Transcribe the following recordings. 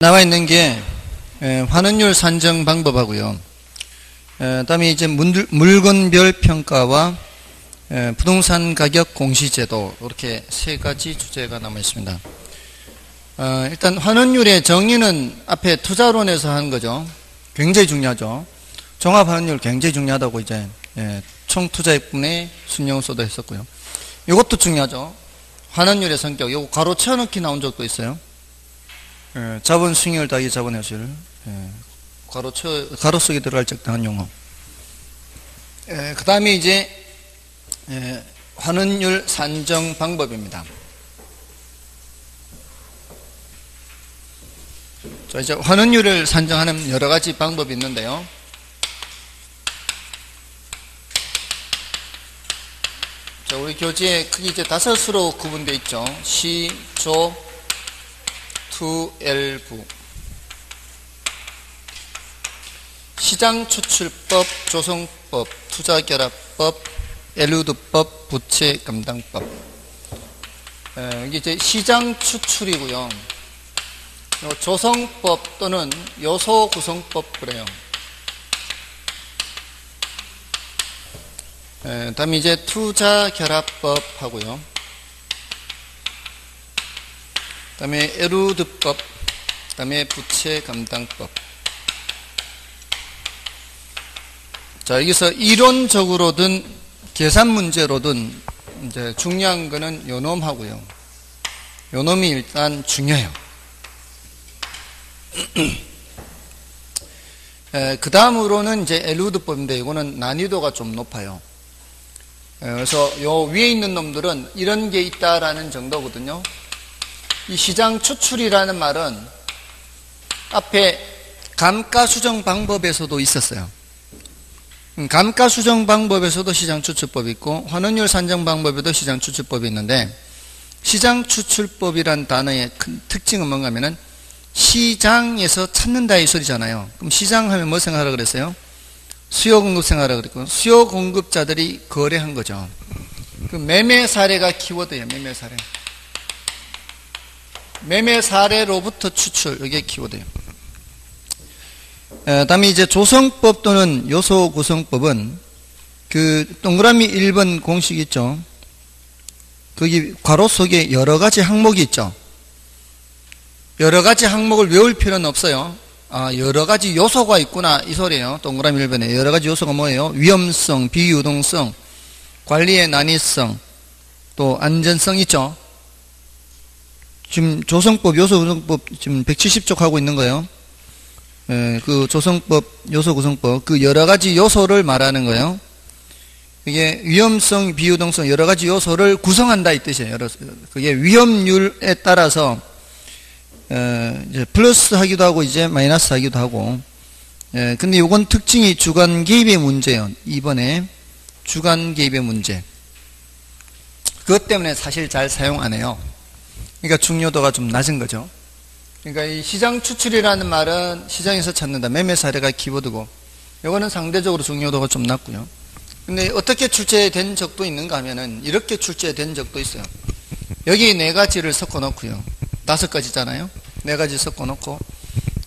나와 있는 게 환원율 산정 방법하고요. 그다음에 이제 물건별 평가와 부동산 가격 공시제도, 이렇게 세 가지 주제가 남아 있습니다. 일단 환원율의 정의는 앞에 투자론에서 한 거죠. 굉장히 중요하죠. 종합환원율 굉장히 중요하다고 이제 총 투자액분의 순영소도 했었고요. 이것도 중요하죠. 환원율의 성격, 이거 가로 채워넣기 나온 적도 있어요. 자본 수익률 더하기 자본 회수율, 가로 속에 들어갈 적당한 용어. 그 다음에 이제 환원율 산정 방법입니다. 자, 이제 환원율을 산정하는 여러 가지 방법이 있는데요. 자, 우리 교재에 크게 이제 5수로 구분되어 있죠. 시, 조, 투, 엘부. 시장추출법, 조성법, 투자결합법, 엘루드법, 부채감당법. 이게 이제 시장추출이고요. 조성법 또는 요소구성법 그래요. 다음에 이제 투자결합법 하고요. 다음에 엘루드법, 다음에 부채감당법. 자, 여기서 이론적으로든 계산 문제로든 이제 중요한 거는 요놈하고요. 요놈이 일단 중요해요. 그 다음으로는 이제 엘루드법인데 이거는 난이도가 좀 높아요. 그래서 요 위에 있는 놈들은 이런 게 있다라는 정도거든요. 이 시장 추출이라는 말은 앞에 감가수정 방법에서도 있었어요. 감가수정 방법에서도 시장 추출법이 있고 환원율 산정 방법에도 시장 추출법이 있는데, 시장 추출법이란 단어의 큰 특징은 뭔가 하면은 시장에서 찾는다 이 소리잖아요. 그럼 시장 하면 뭐 생각하라 그랬어요? 수요 공급 생각하라 그랬고, 수요 공급자들이 거래한 거죠. 그 매매 사례가 키워드예요. 매매 사례. 매매 사례로부터 추출, 이게 키워드예요. 다음에 이제 조성법 또는 요소 구성법은 그 동그라미 1번 공식 있죠. 거기 괄호 속에 여러 가지 항목이 있죠. 여러 가지 항목을 외울 필요는 없어요. 여러 가지 요소가 있구나 이 소리예요. 동그라미 1번에 여러 가지 요소가 뭐예요? 위험성, 비유동성, 관리의 난이성, 또 안전성 있죠. 지금 조성법, 요소 구성법 지금 170쪽 하고 있는 거예요. 그 조성법, 요소 구성법, 그 여러 가지 요소를 말하는 거예요. 이게 위험성, 비유동성 여러 가지 요소를 구성한다 이 뜻이에요. 그게 위험률에 따라서 이제 플러스 하기도 하고 이제 마이너스 하기도 하고. 근데 요건 특징이 주관 개입의 문제예요. 이번에 주관 개입의 문제. 그것 때문에 사실 잘 사용 안 해요. 그러니까 중요도가 좀 낮은 거죠. 그러니까 이 시장 추출이라는 말은 시장에서 찾는다. 매매 사례가 키워드고, 이거는 상대적으로 중요도가 좀 낮고요. 근데 어떻게 출제된 적도 있는가 하면은 이렇게 출제된 적도 있어요. 여기 4가지를 섞어 놓고요. 5가지잖아요. 4가지 섞어 놓고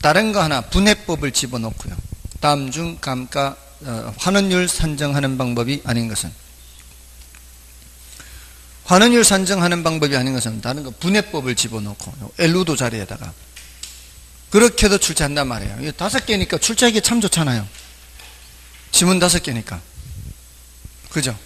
다른 거 하나 분해법을 집어 넣고요. 다음 중 환원율 산정하는 방법이 아닌 것은, 환원율 산정하는 방법이 아닌 것은 다른 거 분해법을 집어넣고 엘루도 자리에다가 그렇게도 출제한단 말이에요. 이거 5개니까 출제하기 참 좋잖아요. 지문 5개니까. 그죠?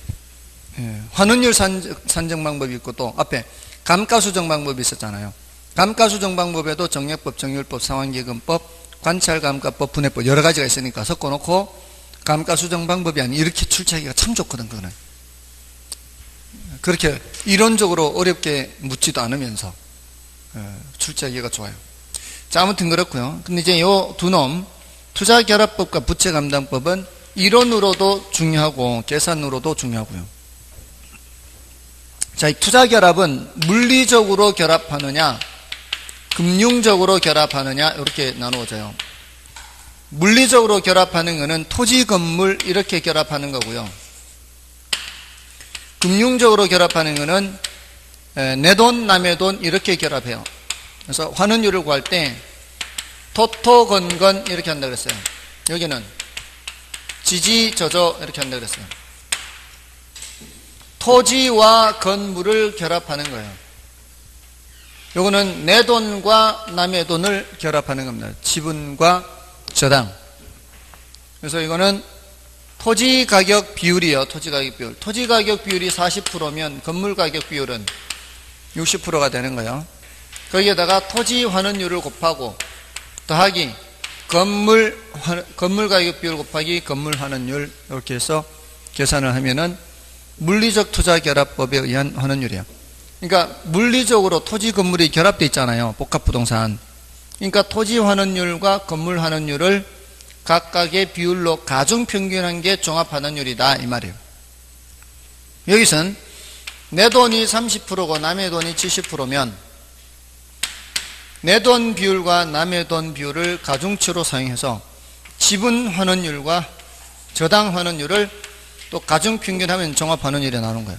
환원율 산정 방법이 있고, 또 앞에 감가수정 방법이 있었잖아요. 감가수정 방법에도 정액법, 정률법, 상환기금법, 관찰감가법, 분해법 여러 가지가 있으니까 섞어놓고 감가수정 방법이 아닌 이렇게 출제하기가 참 좋거든. 그거는 그렇게 이론적으로 어렵게 묻지도 않으면서 출제하기가 좋아요. 자, 아무튼 그렇고요. 근데 이제 요 두 놈, 투자결합법과 부채감당법은 이론으로도 중요하고 계산으로도 중요하고요. 자, 이 투자결합은 물리적으로 결합하느냐 금융적으로 결합하느냐 이렇게 나누어져요. 물리적으로 결합하는 것은 토지, 건물 이렇게 결합하는 거고요. 금융적으로 결합하는 것은 내 돈, 남의 돈 이렇게 결합해요. 그래서 환원율을 구할 때 토토건건 이렇게 한다 그랬어요. 여기는 지지저저 이렇게 한다 그랬어요. 토지와 건물을 결합하는 거예요. 요거는 내 돈과 남의 돈을 결합하는 겁니다. 지분과 저당. 그래서 이거는 토지 가격 비율이요. 토지 가격 비율. 토지 가격 비율이 40%면 건물 가격 비율은 60%가 되는 거예요. 거기에다가 토지 환원율을 곱하고 더하기 건물 가격 비율 곱하기 건물 환원율 이렇게 해서 계산을 하면은 물리적 투자 결합법에 의한 환원율이에요. 그러니까 물리적으로 토지 건물이 결합되어 있잖아요. 복합부동산. 그러니까 토지 환원율과 건물 환원율을 각각의 비율로 가중평균한 게 종합환원율이다 이 말이에요. 여기선 내 돈이 30%고 남의 돈이 70%면 내 돈 비율과 남의 돈 비율을 가중치로 사용해서 지분 환원율과 저당 환원율을 또 가중평균하면 종합환원율이 나오는 거예요.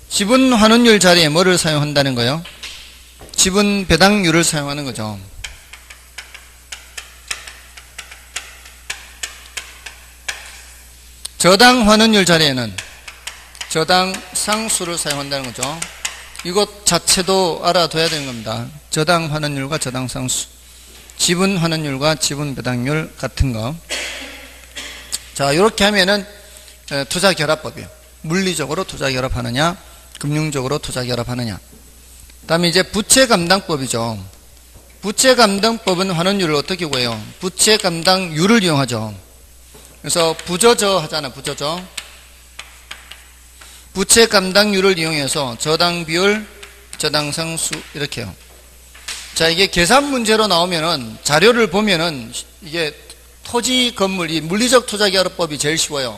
지분 환원율 자리에 뭐를 사용한다는 거예요? 지분 배당률을 사용하는 거죠. 저당 환원율 자리에는 저당 상수를 사용한다는 거죠. 이것 자체도 알아둬야 되는 겁니다. 저당 환원율과 저당 상수, 지분 환원율과 지분 배당률 같은 거. 자, 이렇게 하면은 투자 결합법이에요. 물리적으로 투자 결합하느냐, 금융적으로 투자 결합하느냐. 다음에 이제 부채 감당법이죠. 부채 감당법은 환원율을 어떻게 구해요? 부채 감당률을 이용하죠. 그래서 부저저 하잖아, 부저저. 부채 감당률을 이용해서 저당 비율, 저당 상수 이렇게 해요. 자, 이게 계산 문제로 나오면은 자료를 보면은 이게 토지 건물, 이 물리적 투자 결합법이 제일 쉬워요.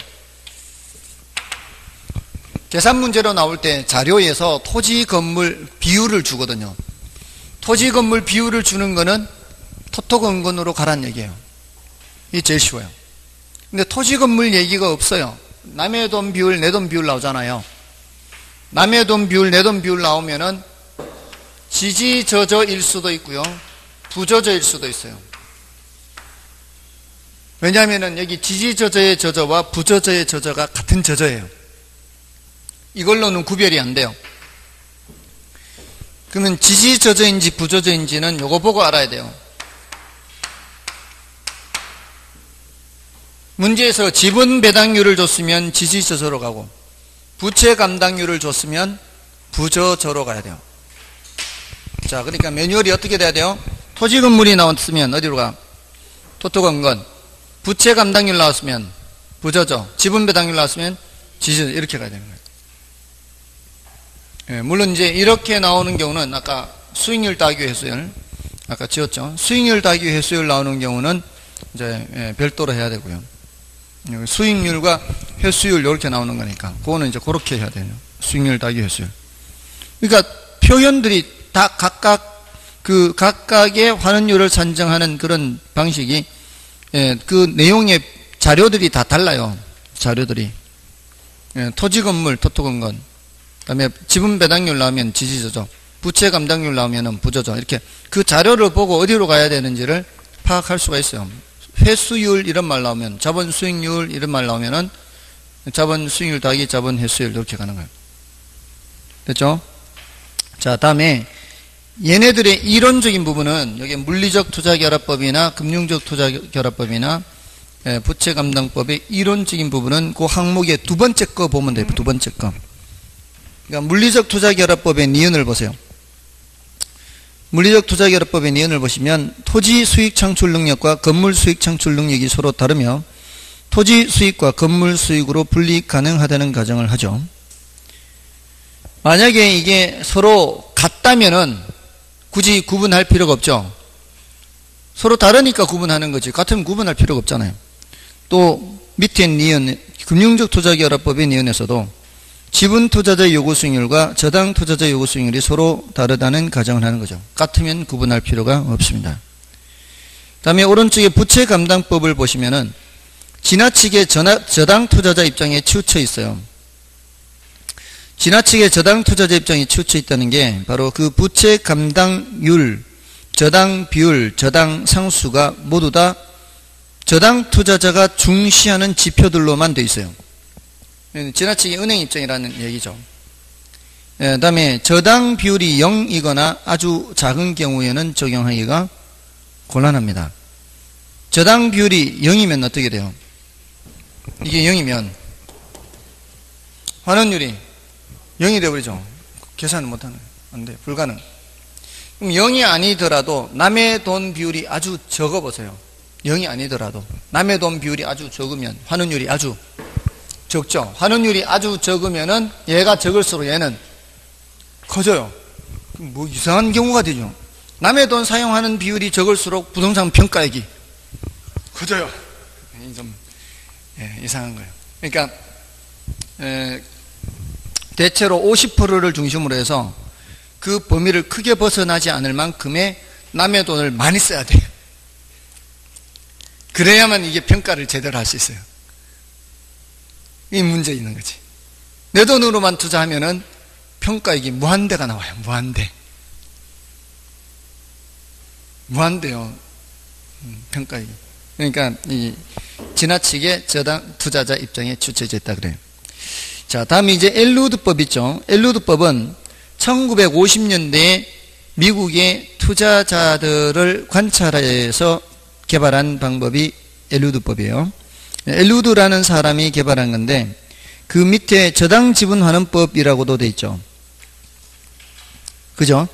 계산 문제로 나올 때 자료에서 토지 건물 비율을 주거든요. 토지 건물 비율을 주는 거는 토토건건으로 가란 얘기예요. 이게 제일 쉬워요. 근데 토지 건물 얘기가 없어요. 남의 돈 비율, 내 돈 비율 나오잖아요. 남의 돈 비율, 내 돈 비율 나오면은 지지저저일 수도 있고요. 부저저일 수도 있어요. 왜냐하면은 여기 지지저저의 저저와 부저저의 저저가 같은 저저예요. 이걸로는 구별이 안 돼요. 그러면 지지저저인지 부저저인지는 요거 보고 알아야 돼요. 문제에서 지분 배당률을 줬으면 지지저저로 가고 부채 감당률을 줬으면 부저저로 가야 돼요. 자, 그러니까 매뉴얼이 어떻게 돼야 돼요? 토지 건물이 나왔으면 어디로 가? 토토건건. 부채 감당률 나왔으면 부저저. 지분 배당률 나왔으면 지지저저. 이렇게 가야 되는 거예요. 예, 물론 이제 이렇게 나오는 경우는 아까 수익률 따기 회수율 아까 지었죠. 수익률 따기 회수율 나오는 경우는 이제 별도로 해야 되고요. 수익률과 회수율 이렇게 나오는 거니까 그거는 이제 그렇게 해야 돼요. 수익률 따기 회수율. 그러니까 표현들이 다 각각의 환원율을 산정하는 그런 방식이 그 내용의 자료들이 다 달라요. 자료들이 토지 건물 토토건건, 그다음에 지분 배당률 나오면 지지저저, 부채 감당률 나오면은 부저저, 이렇게 그 자료를 보고 어디로 가야 되는지를 파악할 수가 있어요. 회수율 이런 말 나오면, 자본 수익률 이런 말 나오면은 자본 수익률 더하기 자본 회수율 이렇게 가는 거예요. 됐죠? 자, 다음에 얘네들의 이론적인 부분은 여기 물리적 투자결합법이나 금융적 투자결합법이나 부채 감당법의 이론적인 부분은 그 항목의 두 번째 거 보면 돼요. 두 번째 거. 그러니까 물리적 투자결합법의 니은을 보세요. 물리적 투자결합법의 니은을 보시면 토지 수익 창출 능력과 건물 수익 창출 능력이 서로 다르며 토지 수익과 건물 수익으로 분리 가능하다는 가정을 하죠. 만약에 이게 서로 같다면은 굳이 구분할 필요가 없죠. 서로 다르니까 구분하는 거지. 같으면 구분할 필요가 없잖아요. 또 밑에 니은, 금융적 투자결합법의 니은에서도 지분 투자자 요구 수익률과 저당 투자자 요구 수익률이 서로 다르다는 가정을 하는 거죠. 같으면 구분할 필요가 없습니다. 다음에 오른쪽에 부채 감당법을 보시면은 지나치게 저당 투자자 입장에 치우쳐 있어요. 지나치게 저당 투자자 입장에 치우쳐 있다는 게 바로 그 부채 감당률 저당 비율, 저당 상수가 모두 다 저당 투자자가 중시하는 지표들로만 되어 있어요. 지나치게 은행 입장이라는 얘기죠. 그 다음에 저당 비율이 0이거나 아주 작은 경우에는 적용하기가 곤란합니다. 저당 비율이 0이면 어떻게 돼요? 이게 0이면 환원율이 0이 되어버리죠. 계산을 못하는 거예요. 안 돼. 불가능. 그럼 0이 아니더라도 남의 돈 비율이 아주 적어 보세요. 0이 아니더라도 남의 돈 비율이 아주 적으면 환원율이 아주 적죠. 환원율이 아주 적으면은 얘가 적을수록 얘는 커져요. 뭐 이상한 경우가 되죠. 남의 돈 사용하는 비율이 적을수록 부동산 평가액이 커져요. 좀 이상한 거예요. 그러니까 대체로 50%를 중심으로 해서 그 범위를 크게 벗어나지 않을 만큼의 남의 돈을 많이 써야 돼요. 그래야만 이게 평가를 제대로 할 수 있어요. 이 문제 있는 거지. 내 돈으로만 투자하면은 평가액이 무한대가 나와요. 무한대요. 평가액이. 그러니까 이 지나치게 저당 투자자 입장에 추천져 있다 그래요. 자, 다음에 이제 엘루드법 있죠. 엘루드법은 1950년대에 미국의 투자자들을 관찰해서 개발한 방법이 엘루드법이에요. 엘루드라는 사람이 개발한 건데 그 밑에 저당 지분 환원법이라고도 돼 있죠. 그죠?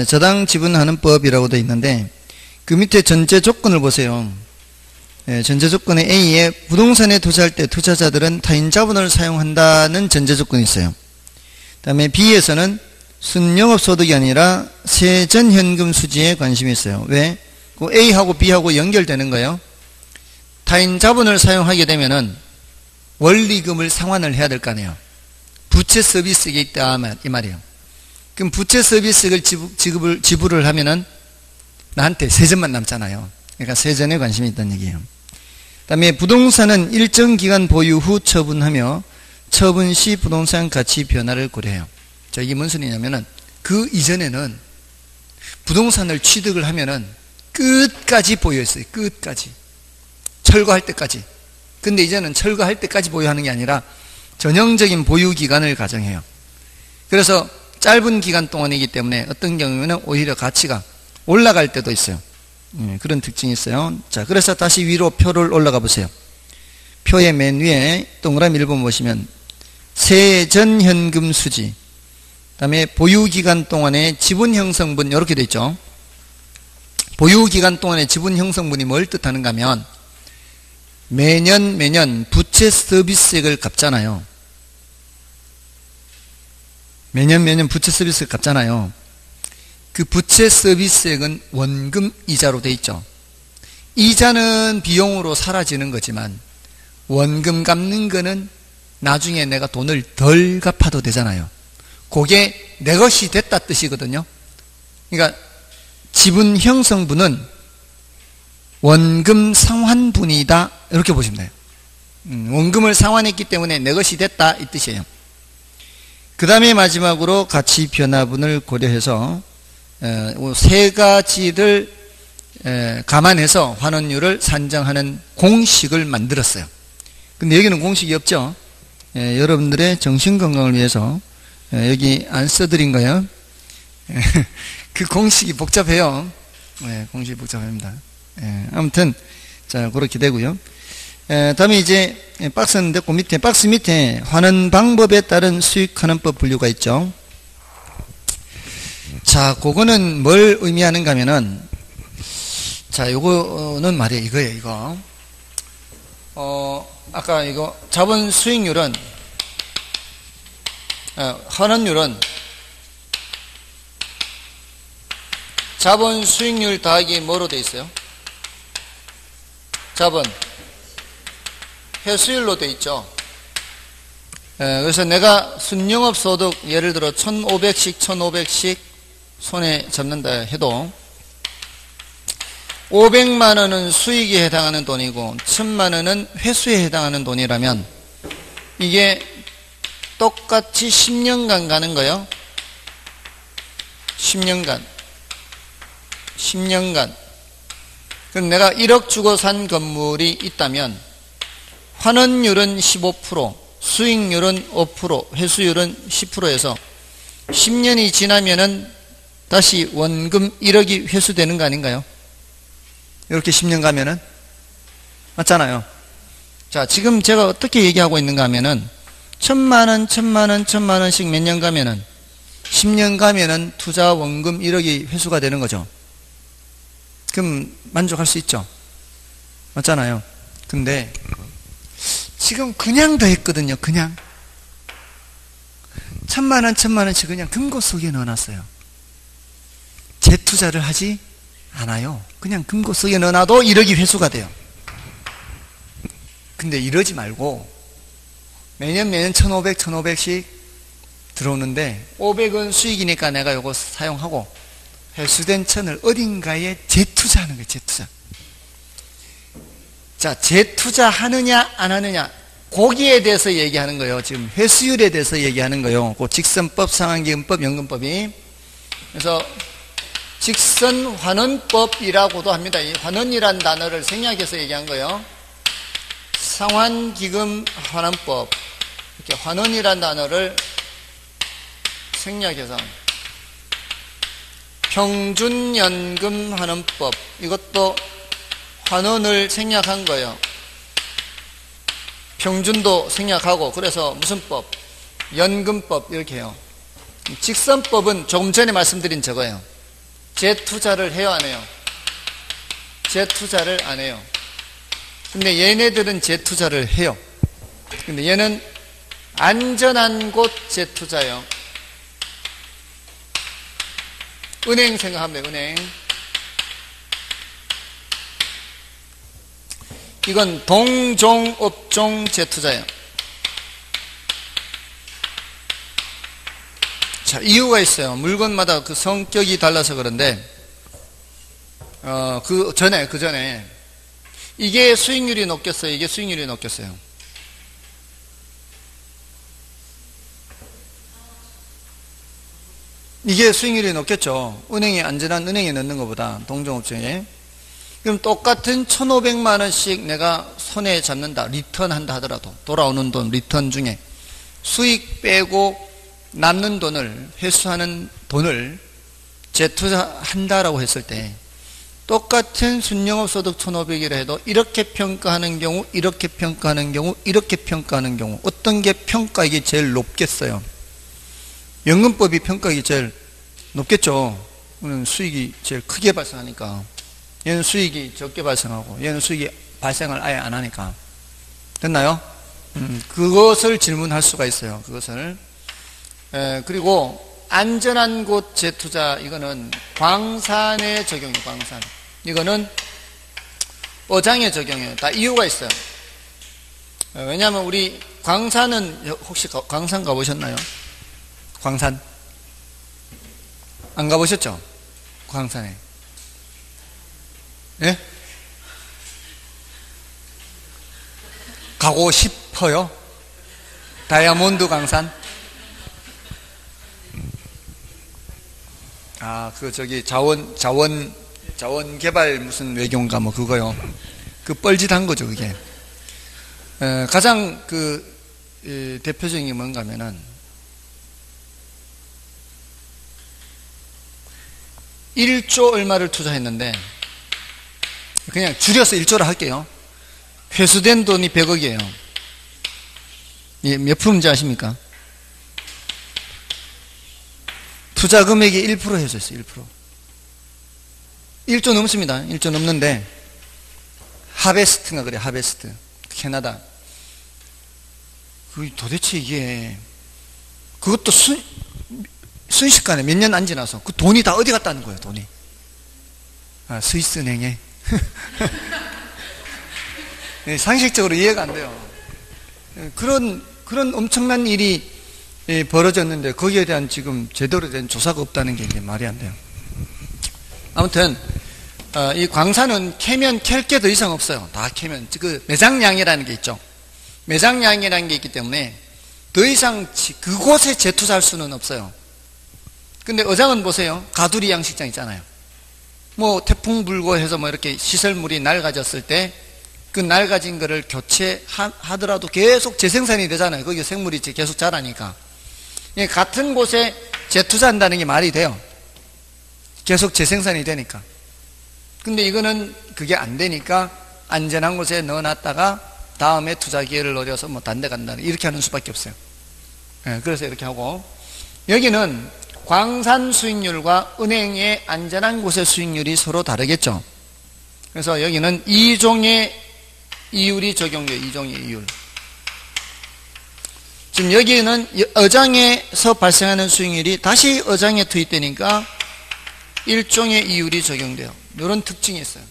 저당 지분 환원법이라고 돼 있는데 그 밑에 전제 조건을 보세요. 전제 조건에 A에 부동산에 투자할 때 투자자들은 타인 자본을 사용한다는 전제 조건이 있어요. 그 다음에 B에서는 순영업소득이 아니라 세전현금 수지에 관심이 있어요. 왜? 그 A하고 B하고 연결되는 거예요. 타인 자본을 사용하게 되면은 원리금을 상환을 해야 될 거 아니에요. 부채 서비스가 있다 이 말이에요. 그럼 부채 서비스를 지불을 하면은 나한테 세전만 남잖아요. 그러니까 세전에 관심이 있다는 얘기예요. 그 다음에 부동산은 일정 기간 보유 후 처분하며 처분 시 부동산 가치 변화를 고려해요. 자, 이게 무슨 소리냐면은 그 이전에는 부동산을 취득을 하면은 끝까지 보유했어요. 끝까지. 철거할 때까지. 근데 이제는 철거할 때까지 보유하는 게 아니라 전형적인 보유 기간을 가정해요. 그래서 짧은 기간 동안이기 때문에 어떤 경우에는 오히려 가치가 올라갈 때도 있어요. 그런 특징이 있어요. 자, 그래서 다시 위로 표를 올라가 보세요. 표의 맨 위에 동그라미 1번 보시면 세전현금 수지, 그 다음에 보유기간 동안의 지분 형성분 이렇게 돼 있죠. 보유기간 동안의 지분 형성분이 뭘 뜻하는가 하면 매년 부채 서비스액을 갚잖아요. 매년 부채 서비스액을 갚잖아요. 그 부채 서비스액은 원금 이자로 돼 있죠. 이자는 비용으로 사라지는 거지만 원금 갚는 거는 나중에 내가 돈을 덜 갚아도 되잖아요. 그게 내 것이 됐다 뜻이거든요. 그러니까 지분 형성분은 원금 상환분이다 이렇게 보시면 돼요. 원금을 상환했기 때문에 내 것이 됐다 이 뜻이에요. 그 다음에 마지막으로 가치 변화분을 고려해서 세 가지를 감안해서 환원율을 산정하는 공식을 만들었어요. 근데 여기는 공식이 없죠. 여러분들의 정신건강을 위해서 여기 안 써드린 거예요. 그 공식이 복잡해요. 공식이 복잡합니다. 아무튼 자 그렇게 되고요. 다음에 이제 박스인데 그 밑에 박스 밑에 환원 방법에 따른 수익환원법 분류가 있죠. 자, 그거는 뭘 의미하는가 하면은 자, 요거는 말이에요. 이거예요, 이거. 아까 이거 자본 수익률은 환원율은 자본 수익률 더하기 뭐로 돼 있어요? 자본 회수율로 돼 있죠. 그래서 내가 순영업 소득 예를 들어 1,500씩 손에 잡는다 해도 500만 원은 수익에 해당하는 돈이고 1,000만 원은 회수에 해당하는 돈이라면 이게 똑같이 10년간 가는 거예요. 10년간. 10년간. 그럼 내가 1억 주고 산 건물이 있다면 환원율은 15%, 수익률은 5%, 회수율은 10%에서 10년이 지나면은 다시 원금 1억이 회수되는 거 아닌가요? 이렇게 10년 가면은? 맞잖아요. 자, 지금 제가 어떻게 얘기하고 있는가 하면은 1,000만원, 1,000만원, 1,000만원씩 몇 년 가면은 10년 가면은 투자 원금 1억이 회수가 되는 거죠. 그럼 만족할 수 있죠. 맞잖아요. 근데 지금 그냥 더 했거든요. 그냥 1,000만원, 1,000만원씩 그냥 금고 속에 넣어놨어요. 재투자를 하지 않아요. 그냥 금고 속에 넣어놔도 1억이 회수가 돼요. 근데 이러지 말고 매년 1,500, 1,500씩 들어오는데 500은 수익이니까 내가 이거 사용하고 회수된 1,000을 어딘가에 재투자하는 거예요. 재투자. 자, 재투자 하느냐 안 하느냐 거기에 대해서 얘기하는 거예요. 지금 회수율에 대해서 얘기하는 거예요. 그 직선법, 상환기금법, 연금법이. 그래서 직선환원법이라고도 합니다. 이 환원이라는 단어를 생략해서 얘기한 거예요. 상환기금 환원법, 이렇게 환원이라는 단어를 생략해서 평준연금 환원법, 이것도 환원을 생략한 거예요. 평준도 생략하고, 그래서 무슨 법? 연금법, 이렇게 해요. 직선법은 조금 전에 말씀드린 저거예요. 재투자를 해요, 안 해요? 재투자를 안 해요. 근데 얘네들은 재투자를 해요. 근데 얘는 안전한 곳 재투자예요. 은행 생각하면 돼요, 은행. 이건 동종, 업종 재투자예요. 자, 이유가 있어요. 물건마다 그 성격이 달라서 그런데, 그 전에, 이게 수익률이 높겠어요? 이게 수익률이 높겠어요? 이게 수익률이 높겠죠. 은행에, 안전한 은행에 넣는 것보다, 동종업종에. 그럼 똑같은 1,500만 원씩 내가 손에 잡는다, 리턴 한다 하더라도, 돌아오는 돈, 리턴 중에 수익 빼고 남는 돈을, 회수하는 돈을 재투자한다라고 했을 때 똑같은 순영업소득 1,500이라 해도 이렇게 평가하는 경우, 이렇게 평가하는 경우, 이렇게 평가하는 경우 어떤 게 평가액이 제일 높겠어요? 연금법이 평가액이 제일 높겠죠. 얘는 수익이 제일 크게 발생하니까. 얘는 수익이 적게 발생하고 얘는 수익이 발생을 아예 안 하니까. 됐나요? 그것을 질문할 수가 있어요. 그것을. 그리고 안전한 곳 재투자, 이거는 광산에 적용해요. 광산. 이거는 어장에 적용해요. 다 이유가 있어요. 왜냐하면 우리 광산은, 혹시 광산 가보셨나요? 광산 안 가보셨죠? 광산에. 예? 가고 싶어요? 다이아몬드 광산? 자원 개발 무슨 외교인가 뭐 그거요. 그 뻘짓한 거죠, 그게. 가장 대표적인 게 뭔가 하면은 1조 얼마를 투자했는데, 그냥 줄여서 1조라 할게요. 회수된 돈이 100억이에요. 몇 프로인지 아십니까? 투자 금액이 1% 해줬어요. 1%. 1조 넘습니다. 1조 넘는데 하베스트인가 그래. 하베스트. 캐나다. 도대체 이게 그것도 순식간에 몇 년 안 지나서 그 돈이 다 어디 갔다는 거예요. 돈이. 스위스 은행에. 상식적으로 이해가 안 돼요. 그런 엄청난 일이 벌어졌는데 거기에 대한 지금 제대로 된 조사가 없다는 게 이게 말이 안 돼요. 아무튼 이 광산은 캐면 캘 게 더 이상 없어요. 다 캐면 그 매장량이라는 게 있죠. 매장량이라는 게 있기 때문에 더 이상 그곳에 재투자할 수는 없어요. 근데 어장은 보세요. 가두리 양식장 있잖아요. 뭐 태풍 불고 해서 뭐 이렇게 시설물이 낡아졌을 때 그 낡아진 거를 교체하더라도 계속 재생산이 되잖아요. 거기 생물이 계속 자라니까. 같은 곳에 재투자한다는 게 말이 돼요. 계속 재생산이 되니까. 근데 이거는 그게 안 되니까 안전한 곳에 넣어놨다가 다음에 투자 기회를 노려서 뭐 딴 데 간다. 이렇게 하는 수밖에 없어요. 그래서 이렇게 하고, 여기는 광산 수익률과 은행의 안전한 곳의 수익률이 서로 다르겠죠. 그래서 여기는 2종의 이율이 적용돼요. 2종의 이율. 지금 여기는 어장에서 발생하는 수익률이 다시 어장에 투입되니까 1종의 이율이 적용돼요. 이런 특징이 있어요.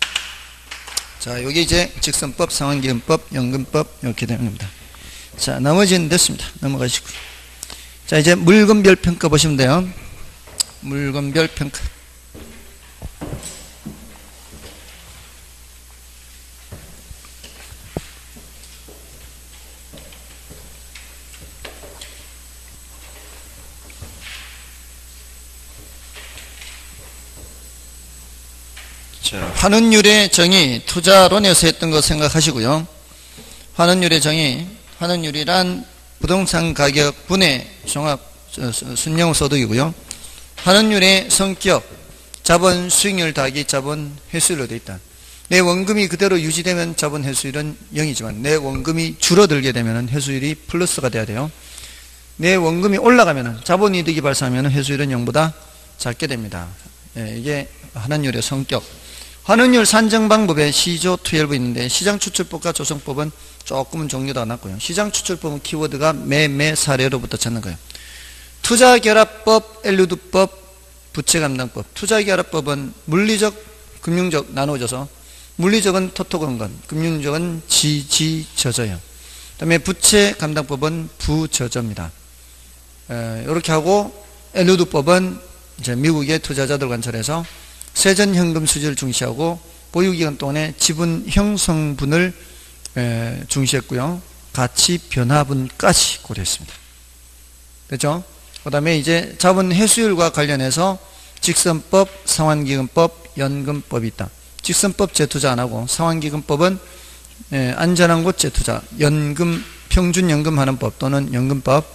자, 여기 이제 직선법, 상환기금법, 연금법 이렇게 되는 겁니다. 자, 나머지는 됐습니다. 넘어가시고요. 자, 이제 물건별 평가 보시면 돼요. 물건별 평가. 자, 환원율의 정의, 투자론에서 했던 거 생각하시고요. 환원율의 정의, 환원율이란 부동산 가격 분의 종합 순영 소득이고요. 환원율의 성격, 자본 수익률 더하기 자본 회수율로 되어 있다. 내 원금이 그대로 유지되면 자본 회수율은 0이지만 내 원금이 줄어들게 되면 회수율이 플러스가 돼야 돼요. 내 원금이 올라가면 자본 이득이 발생하면 회수율은 0보다 작게 됩니다. 이게 환원율의 성격. 환원율 산정 방법에 시조 12부 있는데 시장추출법과 조성법은 조금은 종류도 안 났고요. 시장추출법은 키워드가 매매 사례로부터 찾는 거예요. 투자결합법, 엘루드법, 부채감당법. 투자결합법은 물리적, 금융적 나누어져서 물리적은 토토건건, 금융적은 지지저저예요. 그 다음에 부채감당법은 부저저입니다. 이렇게 하고 엘루드법은 이제 미국의 투자자들 관찰해서 세전현금 수지를 중시하고 보유기간 동안의 지분 형성분을 중시했고요. 가치 변화분까지 고려했습니다. 그렇죠? 그 다음에 이제 자본 회수율과 관련해서 직선법, 상환기금법, 연금법이 있다. 직선법 재투자 안 하고 상환기금법은 안전한 곳 재투자, 연금, 평준연금 하는 법 또는 연금법,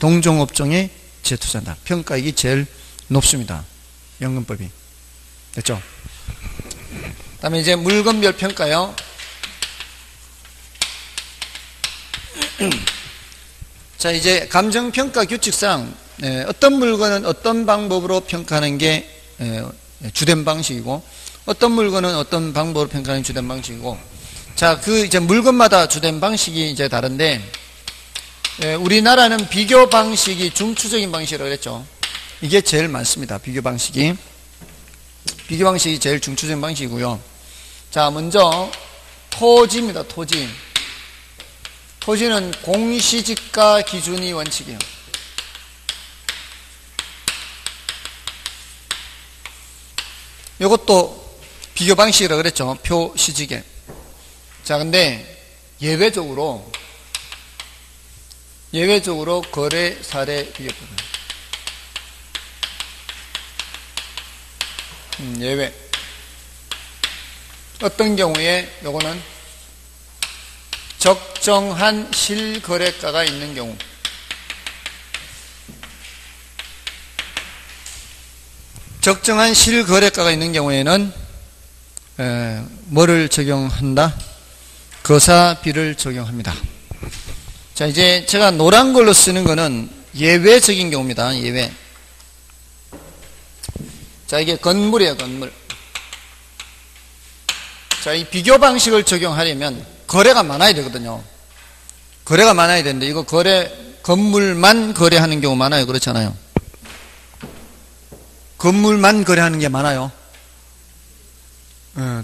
동종업종에 재투자한다. 평가액이 제일 높습니다. 연금법이. 됐죠? 그 다음에 이제 물건별 평가요. 자, 이제 감정평가 규칙상 어떤 물건은 어떤 방법으로 평가하는 게 주된 방식이고 어떤 물건은 어떤 방법으로 평가하는 게 주된 방식이고, 자, 그 이제 물건마다 주된 방식이 이제 다른데, 우리나라는 비교 방식이 중추적인 방식이라고 그랬죠. 이게 제일 많습니다. 비교 방식이 제일 중추적인 방식이고요. 자, 먼저 토지입니다. 토지는 공시지가 기준이 원칙이에요. 이것도 비교 방식이라고 그랬죠. 표시지계. 자, 근데 예외적으로 거래 사례 비교법입니다. 예외. 어떤 경우에 요거는 적정한 실거래가가 있는 경우, 적정한 실거래가가 있는 경우에는 뭐를 적용한다? 거사비를 적용합니다. 자, 이제 제가 노란 걸로 쓰는 거는 예외적인 경우입니다. 예외. 자, 이게 건물이에요. 건물. 자, 이 비교 방식을 적용하려면 거래가 많아야 되거든요. 거래가 많아야 되는데 이거 건물만 거래하는 경우 많아요. 그렇잖아요. 건물만 거래하는 게 많아요.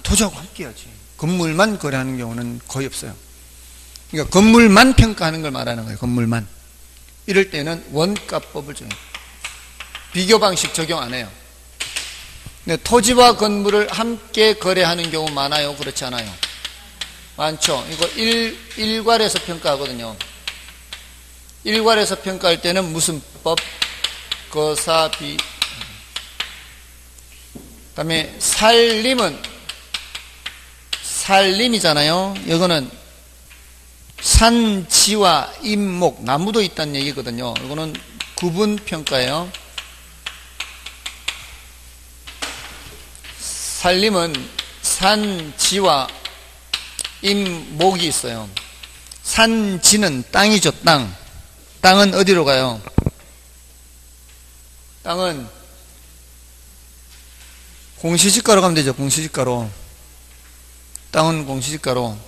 토지하고 함께 해야지. 건물만 거래하는 경우는 거의 없어요. 그러니까 건물만 평가하는 걸 말하는 거예요. 건물만. 이럴 때는 원가법을 적용해요. 비교 방식 적용 안 해요. 근데 토지와 건물을 함께 거래하는 경우 많아요? 그렇지 않아요? 많죠. 이거 일괄해서 평가하거든요. 일괄해서 평가할 때는 무슨 법? 거사비. 다음에 살림은 살림이잖아요. 이거는 산지와 임목, 나무도 있다는 얘기거든요. 이거는 구분평가예요. 살림은 산지와 임목이 있어요. 산지는 땅이죠, 땅. 땅은 어디로 가요? 땅은 공시지가로 가면 되죠, 공시지가로. 땅은 공시지가로.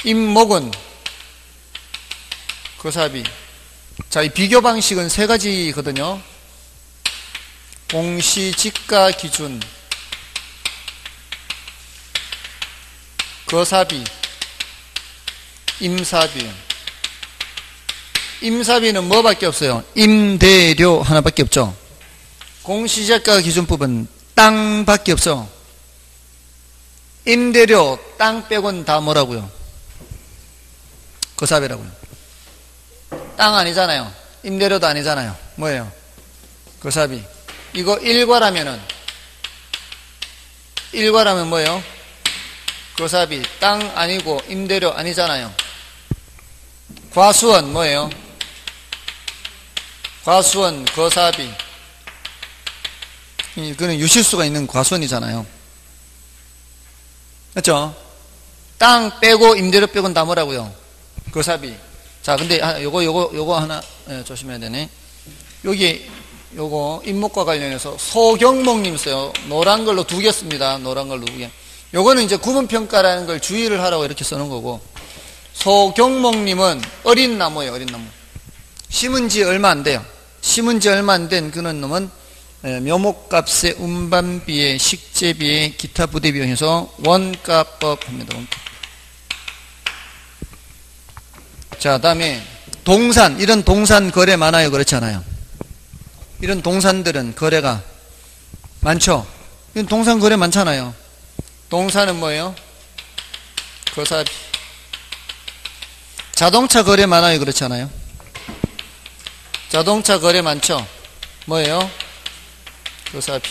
임목은 거사비. 자, 이 비교 방식은 세 가지거든요. 공시지가 기준, 거사비, 임사비. 임사비는 뭐밖에 없어요? 임대료 하나밖에 없죠. 공시지가 기준법은 땅밖에 없어. 임대료, 땅 빼고는 다 뭐라고요? 거사비라고요. 땅 아니잖아요. 임대료도 아니잖아요. 뭐예요? 거사비. 이거 일과라면 뭐예요? 거사비. 땅 아니고 임대료 아니잖아요. 과수원 뭐예요? 과수원, 거사비. 이거는 유실수가 있는 과수원이잖아요. 그렇죠? 땅 빼고 임대료 빼고는 다 뭐라고요? 거사비. 자, 근데 요거 하나 조심해야 되네. 여기 요거 임목과 관련해서 소경목님 써요. 노란 걸로 2개 씁니다. 노란 걸로 2개. 요거는 이제 구분평가라는 걸 주의를 하라고 이렇게 쓰는 거고, 소경목님은 어린 나무예요. 어린 나무. 심은 지 얼마 안 돼요. 심은 지 얼마 안 된 그런 놈은 묘목값에 운반비에 식재비에 기타 부대 비용해서 원가법 합니다. 원가법. 자, 다음에 동산. 이런 동산 거래 많아요? 그렇지 않아요? 이런 동산들은 거래가 많죠? 이런 동산 거래 많잖아요. 동산은 뭐예요? 거사비. 자동차 거래 많아요? 그렇지 않아요? 자동차 거래 많죠? 뭐예요? 거사비.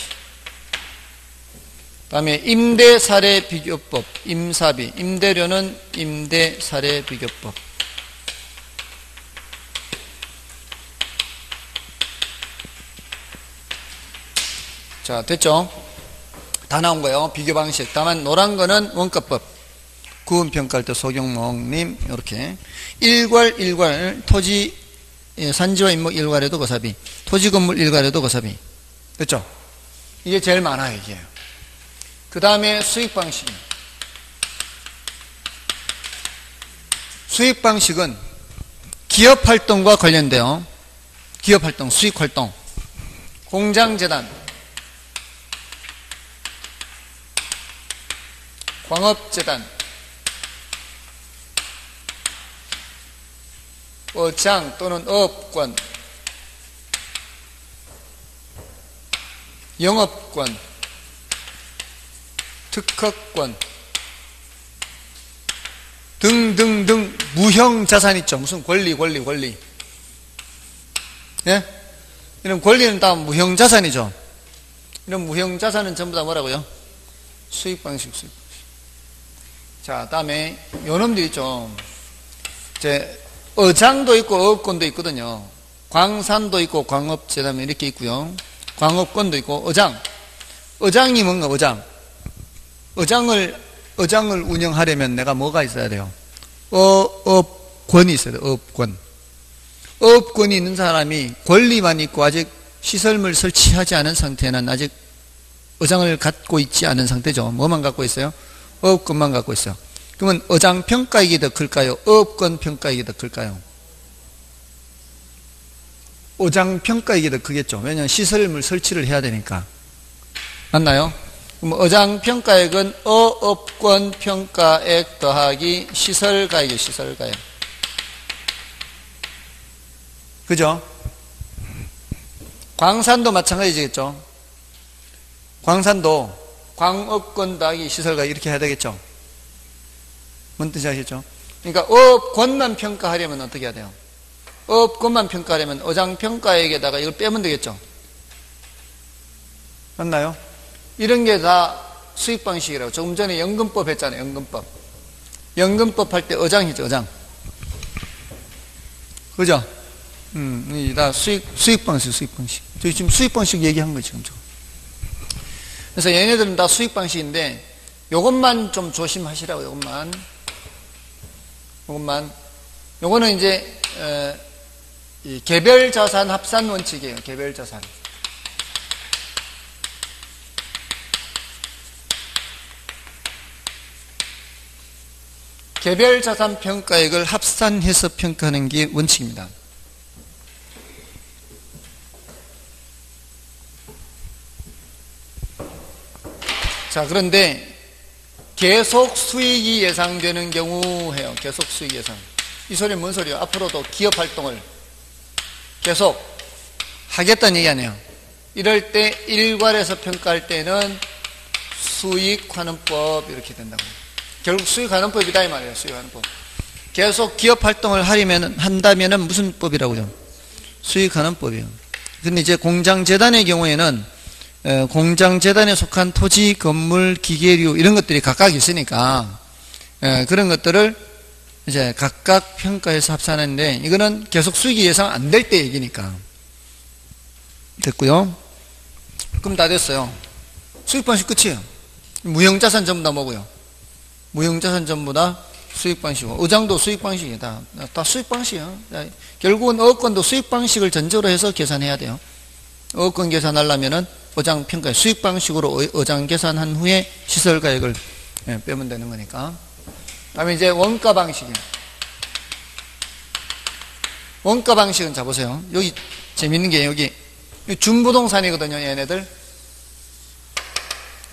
다음에 임대사례 비교법, 임사비. 임대료는 임대사례 비교법. 자, 됐죠? 다 나온 거예요. 비교 방식. 다만 노란 거는 원가법. 구분평가할 때 소경목님 이렇게 일괄 토지 산지와 임목 일괄에도 거사비, 토지 건물 일괄에도 거사비. 됐죠? 이게 제일 많아요. 이게. 그 다음에 수익 방식. 수익 방식은 기업 활동과 관련돼요. 기업 활동, 수익 활동. 공장재단, 광업재단, 어장 또는 어업권, 영업권, 특허권 등등등 무형자산 있죠. 무슨 권리. 예? 이런 권리는 다 무형자산이죠. 이런 무형자산은 전부 다 뭐라고요? 수익 방식. 자, 다음에 요놈들 있죠. 이제 어장도 있고 어업권도 있거든요. 광산도 있고 광업재단 이렇게 있고요. 광업권도 있고 어장이 뭔가 어장을 운영하려면 내가 뭐가 있어야 돼요? 어업권이 있어야 돼요. 어업권이 있는 사람이 권리만 있고 아직 시설물 설치하지 않은 상태는 아직 어장을 갖고 있지 않은 상태죠. 뭐만 갖고 있어요? 어업권만 갖고 있어요. 그러면 어장 평가액이 더 클까요? 어업권 평가액이 더 클까요? 어장 평가액이 더 크겠죠. 왜냐하면 시설물 설치를 해야 되니까. 맞나요? 그럼 어장 평가액은 어업권 평가액 더하기 시설가액이에요. 시설가액. 그죠? 광산도 마찬가지겠죠. 광산도 광업권 더하기 시설가액 이렇게 해야 되겠죠. 뭔 뜻이 아시죠? 그러니까 어업권만 평가하려면 어떻게 해야 돼요? 어업권만 평가하려면 어장 평가액에다가 이걸 빼면 되겠죠. 맞나요? 이런 게 다 수익 방식이라고. 조금 전에 연금법 했잖아요. 연금법 할 때 어장이죠, 어장. 그죠? 이 다 수익 방식. 저희 지금 수익 방식 얘기한 거죠, 지금. 그래서 얘네들은 다 수익 방식인데, 요것만 좀 조심하시라고, 요거는 이제, 이 개별 자산 합산 원칙이에요, 개별 자산. 개별 자산 평가액을 합산해서 평가하는 게 원칙입니다. 자, 그런데 계속 수익이 예상되는 경우 해요. 계속 수익 예상. 이 소리는 뭔 소리예요? 앞으로도 기업 활동을 계속 하겠다는 얘기 아니에요. 이럴 때 일괄해서 평가할 때는 수익환원법 이렇게 된다고. 결국 수익환원법이다 이 말이에요. 수익환원법. 계속 기업 활동을 한다면은 무슨 법이라고요? 수익환원법이에요. 근데 이제 공장재단의 경우에는 공장재단에 속한 토지, 건물, 기계류 이런 것들이 각각 있으니까 그런 것들을 이제 각각 평가해서 합산하는데 이거는 계속 수익이 예상 안 될 때 얘기니까. 됐고요. 그럼 다 됐어요. 수익 방식 끝이에요. 무형자산 전부 다 뭐고요? 무형자산 전부 다 수익 방식이고, 어장도 수익 방식이다. 다 수익 방식이에요. 결국은 어업권도 수익 방식을 전제로 해서 계산해야 돼요. 어업권 계산하려면은 어장 평가 수익 방식으로 어장 계산한 후에 시설 가액을 빼면 되는 거니까. 다음에 이제 원가 방식이에요. 원가 방식은 자 보세요. 여기 재밌는 게 여기 준부동산이거든요, 얘네들.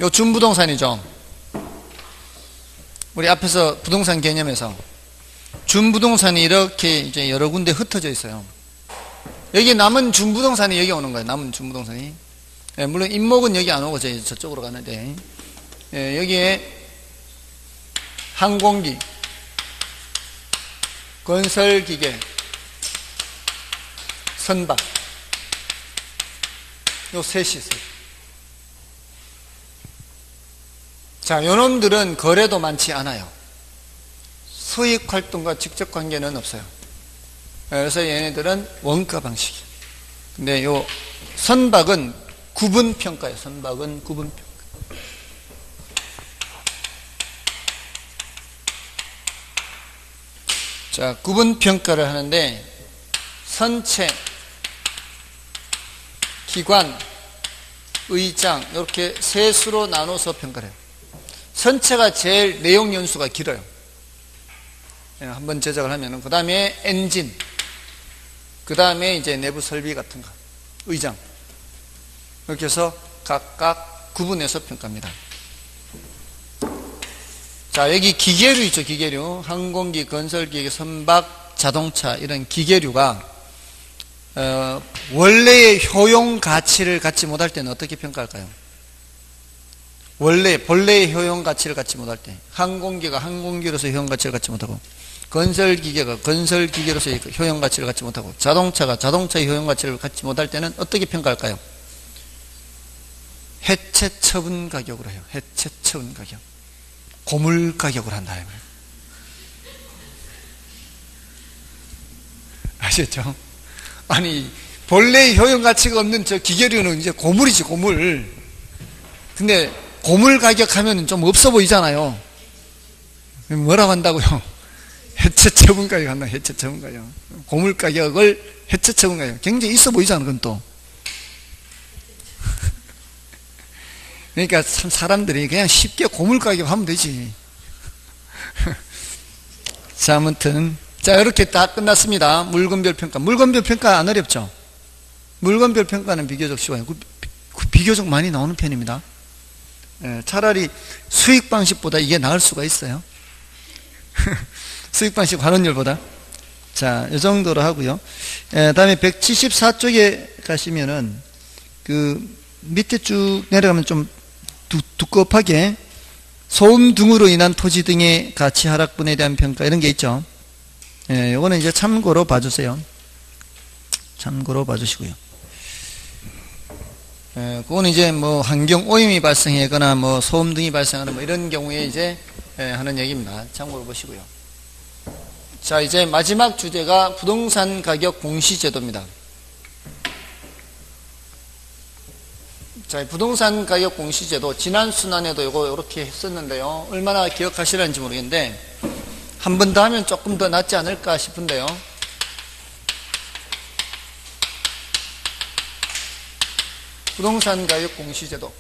요 준부동산이죠. 우리 앞에서 부동산 개념에서 준부동산이 이렇게 이제 여러 군데 흩어져 있어요. 여기 남은 준부동산이 여기 오는 거예요. 남은 준부동산이. 물론 임목은 여기 안 오고 저쪽으로 가는데, 여기에 항공기, 건설기계, 선박, 요 셋이 있어요. 자, 요놈들은 거래도 많지 않아요. 수익 활동과 직접 관계는 없어요. 그래서 얘네들은 원가 방식이에요. 근데 요 선박은 구분평가예요. 선박은 구분평가. 자, 구분평가를 하는데 선체, 기관, 의장 이렇게 세 수로 나눠서 평가를 해요. 선체가 제일 내용 연수가 길어요. 한번 제작을 하면은, 그 다음에 엔진, 그 다음에 이제 내부 설비 같은 거, 의장. 이렇게 해서 각각 구분해서 평가합니다. 자, 여기 기계류 있죠, 기계류. 항공기, 건설기계, 선박, 자동차, 이런 기계류가, 원래의 효용 가치를 갖지 못할 때는 어떻게 평가할까요? 본래의 효용 가치를 갖지 못할 때, 항공기가 항공기로서 효용 가치를 갖지 못하고, 건설기계가 건설기계로서 효용 가치를 갖지 못하고, 자동차가 자동차의 효용 가치를 갖지 못할 때는 어떻게 평가할까요? 해체 처분 가격으로 해요. 해체 처분 가격. 고물 가격으로 한다. 아시겠죠? 아니, 본래의 효용 가치가 없는 저 기계류는 이제 고물이지, 고물. 근데 고물 가격 하면 좀 없어 보이잖아요. 뭐라고 한다고요? 해체 처분 가격 한다, 해체 처분 가격. 고물 가격을 해체 처분 가격. 굉장히 있어 보이잖아, 그건 또. 그러니까 참 사람들이 그냥 쉽게 고물 가격 하면 되지. 자, 아무튼. 자, 이렇게 다 끝났습니다. 물건별 평가. 물건별 평가 안 어렵죠? 물건별 평가는 비교적 쉬워요. 비교적 많이 나오는 편입니다. 차라리 수익 방식보다 이게 나을 수가 있어요. 수익 방식 환원율보다. 자, 이 정도로 하고요. 다음에 174쪽에 가시면은 그 밑에 쭉 내려가면 좀 두껍하게 소음 등으로 인한 토지 등의 가치 하락분에 대한 평가 이런 게 있죠. 요거는 이제 참고로 봐주세요. 참고로 봐주시고요. 그거는 이제 뭐 환경 오염이 발생하거나 뭐 소음 등이 발생하는 뭐 이런 경우에 이제 하는 얘기입니다. 참고로 보시고요. 자, 이제 마지막 주제가 부동산 가격 공시제도입니다. 자, 부동산 가격 공시제도 지난 순환에도 이거 이렇게 했었는데요. 얼마나 기억하시는지 모르겠는데 한 번 더 하면 조금 더 낫지 않을까 싶은데요. 부동산 가격 공시제도.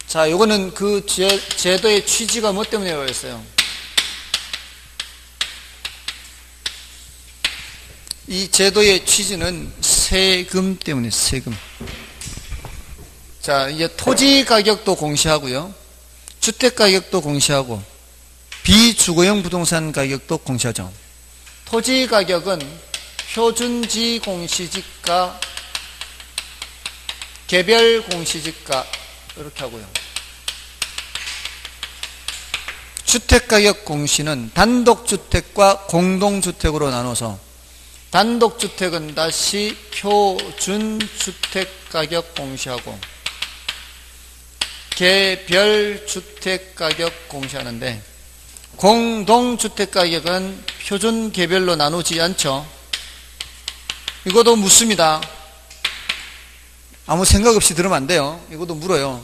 자, 요거는 그 제도의 취지가 뭐 때문에 그랬어요? 이 제도의 취지는 세금 때문에 세금. 자, 이제 토지 가격도 공시하고요. 주택 가격도 공시하고 비주거용 부동산 가격도 공시하죠. 토지 가격은 표준지 공시지가 개별 공시지가 이렇게 하고요. 주택가격 공시는 단독주택과 공동주택으로 나눠서 단독주택은 다시 표준주택가격 공시하고 개별주택가격 공시하는데 공동주택가격은 표준개별로 나누지 않죠. 이것도 묻습니다. 아무 생각 없이 들으면 안 돼요. 이것도 물어요.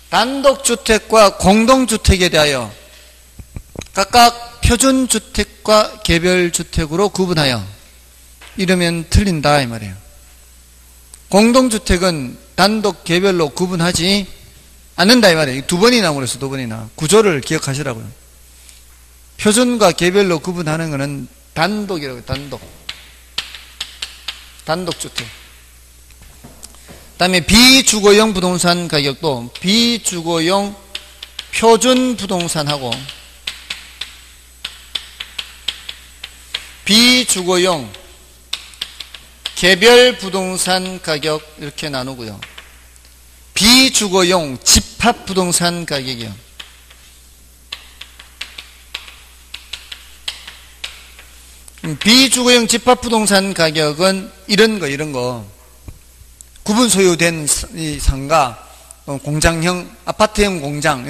단독주택과 공동주택에 대하여 각각 표준주택과 개별주택으로 구분하여 이러면 틀린다 이 말이에요. 공동주택은 단독 개별로 구분하지 않는다 이 말이에요. 두 번이나 그래서 두 번이나 구조를 기억하시라고요. 표준과 개별로 구분하는 것은 단독이라고요. 단독주택. 그 다음에 비주거용 부동산 가격도 비주거용 표준 부동산하고 비주거용 개별 부동산 가격 이렇게 나누고요. 비주거용 집합 부동산 가격이요. 비주거용 집합 부동산 가격은 이런 거 구분 소유된 상가, 공장형, 아파트형 공장,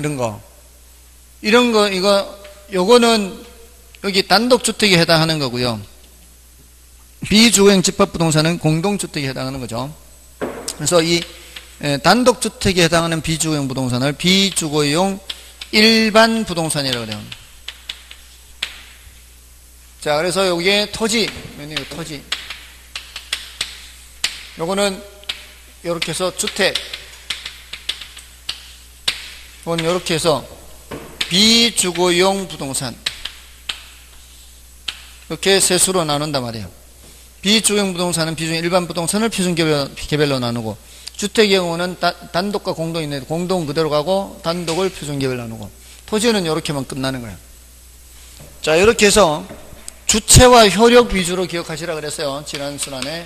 요거는 여기 단독주택에 해당하는 거고요. 비주거용 집합부동산은 공동주택에 해당하는 거죠. 그래서 이 단독주택에 해당하는 비주거용 부동산을 비주거용 일반 부동산이라고 그래요. 자, 그래서 여기에 토지. 요거는 이렇게 해서 주택, 이건 이렇게 해서 비주거용 부동산 이렇게 세수로 나눈단 말이에요. 비주거용 부동산은 비주거용 일반 부동산을 표준개별로 나누고 주택의 경우는 단독과 공동이 있는데 공동 그대로 가고 단독을 표준개별로 나누고 토지는 이렇게만 끝나는 거예요. 자, 이렇게 해서 주체와 효력 위주로 기억하시라 그랬어요. 지난 순환에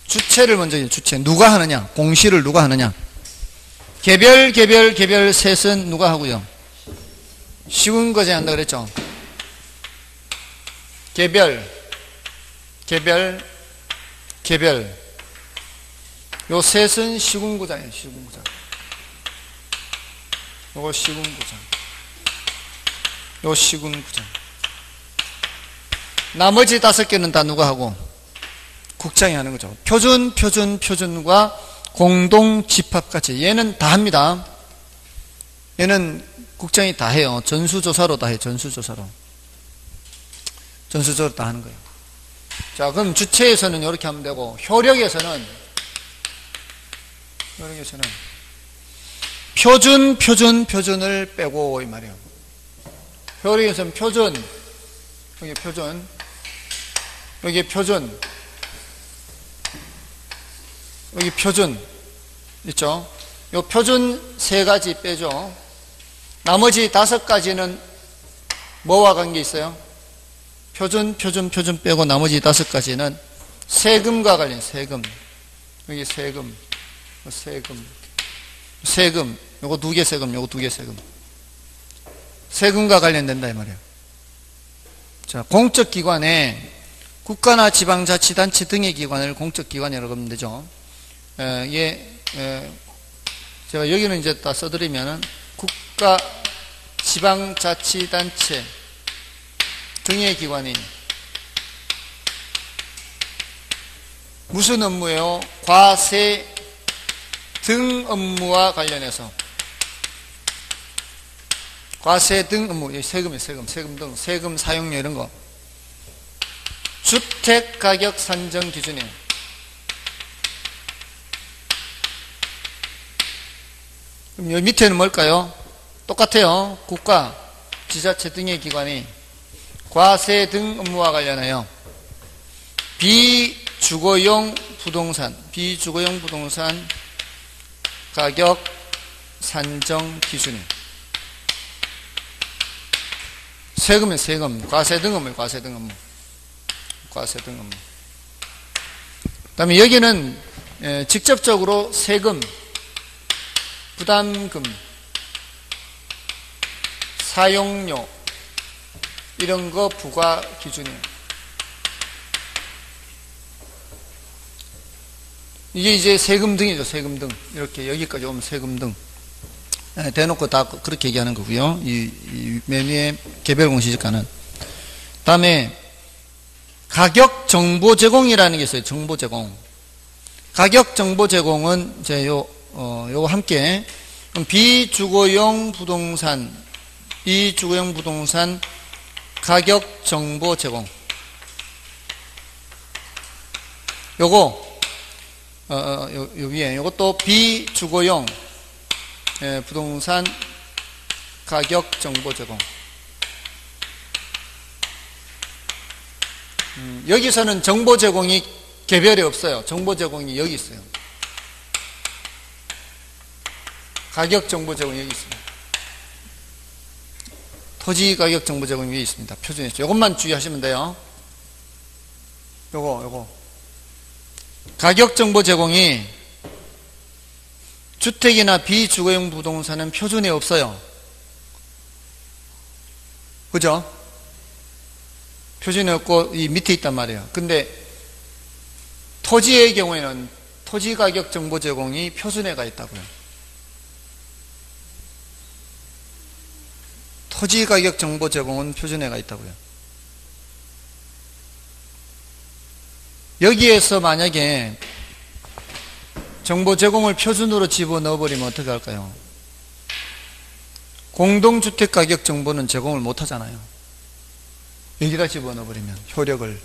주체를 먼저 주체 누가 하느냐, 공시를 누가 하느냐. 개별 셋은 누가 하고요. 시군거제 한다 그랬죠. 개별 요 셋은 시군구장이에요. 요거 시군구장, 요 시군구장. 나머지 5개는 다 누가 하고 국장이 하는 거죠. 표준과 공동 집합까지 얘는 다 합니다. 얘는 국장이 다 해요. 전수조사로 다 해요. 전수조사로 다 하는 거예요. 자, 그럼 주체에서는 이렇게 하면 되고 효력에서는 표준을 빼고 이 말이에요. 효력에서는 여기 표준 있죠? 요 표준 3가지 빼죠. 나머지 5가지는 뭐와 관계 있어요? 표준 빼고 나머지 5가지는 세금과 관련, 여기 세금, 요거 2개 세금, 세금과 관련된다 이 말이에요. 자, 공적기관에 국가나 지방자치단체 등의 기관을 공적기관이라고 하면 되죠. 제가 여기는 이제 다 써드리면은 국가, 지방자치단체 등의 기관이 무슨 업무예요? 과세 등 업무와 관련해서 과세 등 업무, 세금이에요. 세금 등 세금 사용료 이런 거. 주택 가격 산정 기준이에요. 그럼 여기 밑에는 뭘까요? 똑같아요. 국가, 지자체 등의 기관이 과세 등 업무와 관련하여 비주거용 부동산 가격 산정 기준이에요. 세금이에요. 세금. 과세 등 업무예요. 과세 등 업무. 그 다음에 여기는 직접적으로 세금, 부담금, 사용료 이런 거 부과 기준이에요. 이게 이제 세금 등이죠. 세금 등. 이렇게 여기까지 오면 세금 등. 대놓고 다 그렇게 얘기하는 거고요. 이 맨 위에 개별 공시지가는. 다음에 가격 정보 제공이라는 게 있어요. 정보 제공. 가격 정보 제공은 이제 요거 함께 비주거용 부동산 가격 정보 제공. 요거 요 위에 요것도 비주거용 부동산 가격 정보 제공. 여기서는 정보 제공이 개별이 없어요. 정보 제공이 여기 있어요. 가격 정보 제공이 여기 있습니다. 토지 가격 정보 제공이 여기 있습니다. 표준에 있죠. 이것만 주의하시면 돼요. 요거. 가격 정보 제공이 주택이나 비주거용 부동산은 표준에 없어요. 그죠? 표준에 없고 이 밑에 있단 말이에요. 근데 토지의 경우에는 토지 가격 정보 제공이 표준에가 있다고요. 토지 가격 정보 제공은 표준에가 있다고요. 여기에서 만약에 정보 제공을 표준으로 집어넣어 버리면 어떻게 할까요? 공동주택 가격 정보는 제공을 못 하잖아요. 여기다 집어넣어 버리면 효력을.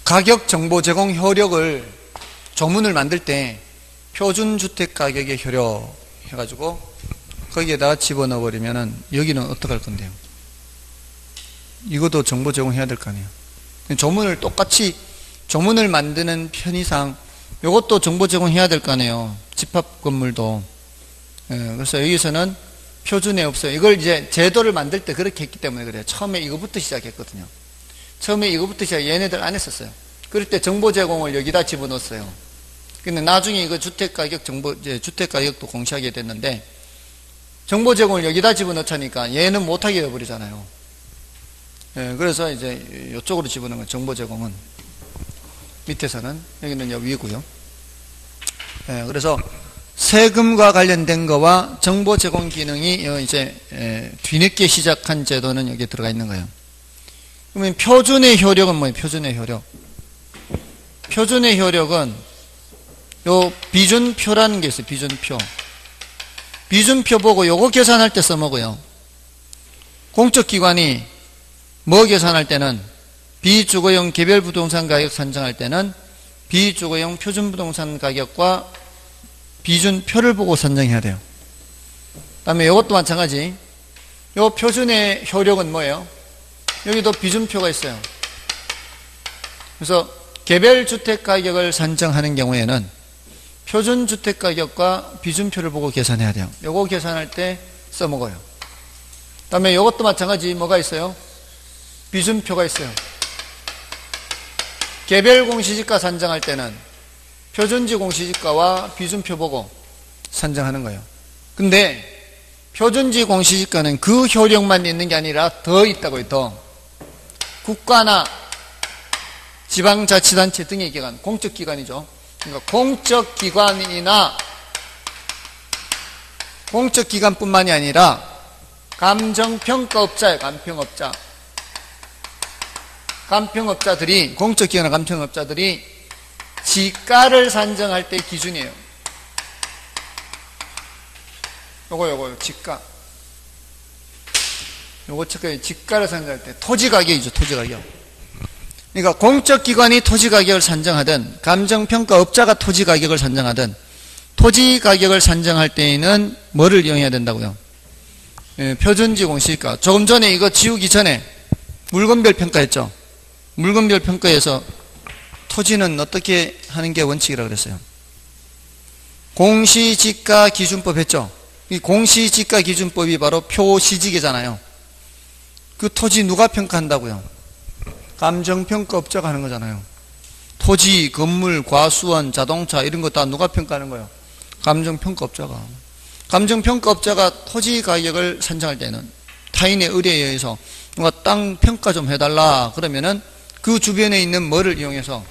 가격 정보 제공 효력을 조문을 만들 때 표준주택 가격의 효력 해가지고 거기에다 집어넣어 버리면은 여기는 어떡할 건데요? 이것도 정보 제공해야 될 거 아니에요. 조문을 똑같이 조문을 만드는 편의상 이것도 정보 제공해야 될 거 아니에요. 집합 건물도. 그래서 여기서는 표준에 없어요. 이걸 이제 제도를 만들 때 그렇게 했기 때문에 그래요. 처음에 이거부터 시작했거든요. 처음에 이거부터 얘네들 안 했었어요. 그럴 때 정보 제공을 여기다 집어넣었어요. 근데 나중에 이거 주택가격 주택가격도 공시하게 됐는데 정보 제공을 여기다 집어넣자니까 얘는 못하게 해버리잖아요. 그래서 이제 이쪽으로 집어넣은 거예요. 정보 제공은 밑에서는 여기는 여기 위고요. 그래서 세금과 관련된 거와 정보 제공 기능이 이제 뒤늦게 시작한 제도는 여기에 들어가 있는 거예요. 그러면 표준의 효력은 뭐예요? 표준의 효력. 표준의 효력은 요 비준표라는 게 있어요. 비준표. 비준표 보고 요거 계산할 때 써먹어요. 공적기관이 뭐 계산할 때는 비주거용 개별 부동산 가격 산정할 때는 비주거용 표준 부동산 가격과 비준표를 보고 산정해야 돼요. 그 다음에 이것도 마찬가지. 요 표준의 효력은 뭐예요? 여기도 비준표가 있어요. 그래서 개별 주택 가격을 산정하는 경우에는 표준 주택 가격과 비준표를 보고 계산해야 돼요. 요거 계산할 때 써먹어요. 그 다음에 이것도 마찬가지. 뭐가 있어요? 비준표가 있어요. 개별 공시지가 산정할 때는 표준지 공시지가와 비준표 보고 산정하는 거예요. 근데 표준지 공시지가는 그 효력만 있는 게 아니라 더 있다고요. 더. 국가나 지방자치단체 등의 기관, 공적기관이죠. 그러니까 공적기관뿐만이 아니라 감정평가업자예요. 감평업자들이, 공적기관이나 감평업자들이 지가를 산정할 때 기준이에요. 요거 지가. 요거 지가를 산정할 때 토지가격이죠. 토지가격. 그러니까 공적기관이 토지가격을 산정하든 감정평가업자가 토지가격을 산정하든 토지가격을 산정할 때에는 뭐를 이용해야 된다고요? 표준지 공시지가. 조금 전에 이거 지우기 전에 물건별 평가했죠. 물건별 평가에서 토지는 어떻게 하는 게 원칙이라고 그랬어요? 공시지가 기준법 했죠. 이 공시지가 기준법이 바로 표시지계잖아요. 그 토지 누가 평가한다고요? 감정평가업자가 하는 거잖아요. 토지, 건물, 과수원, 자동차 이런 거 다 누가 평가하는 거예요? 감정평가업자가. 감정평가업자가 토지 가격을 산정할 때는 타인의 의뢰에 의해서 누가 땅 평가 좀 해달라 그러면은 그 주변에 있는 뭐를 이용해서,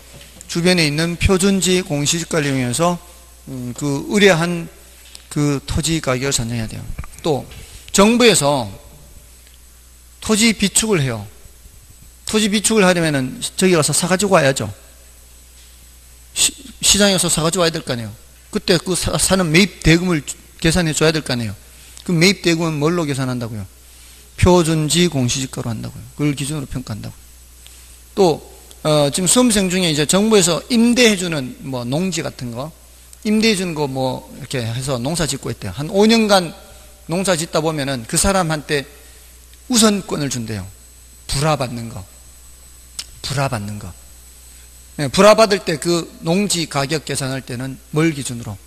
주변에 있는 표준지 공시지가를 이용해서 그 의뢰한 그 토지 가격을 산정해야 돼요. 또 정부에서 토지 비축을 해요. 토지 비축을 하려면은 저기 가서 사가지고 와야죠. 시장에서 사가지고 와야 될 거 아니에요. 그때 그 사는 매입 대금을 계산해 줘야 될 거 아니에요. 그 매입 대금은 뭘로 계산한다고요? 표준지 공시지가로 한다고요. 그걸 기준으로 평가한다고요. 또 지금 수험생 중에 이제 정부에서 임대해주는 뭐 농지 같은 거, 임대해주는 거 뭐 이렇게 해서 농사 짓고 있대요. 한 5년간 농사 짓다 보면은 그 사람한테 우선권을 준대요. 불화받는 거. 네, 불화받을 때 그 농지 가격 계산할 때는 뭘 기준으로?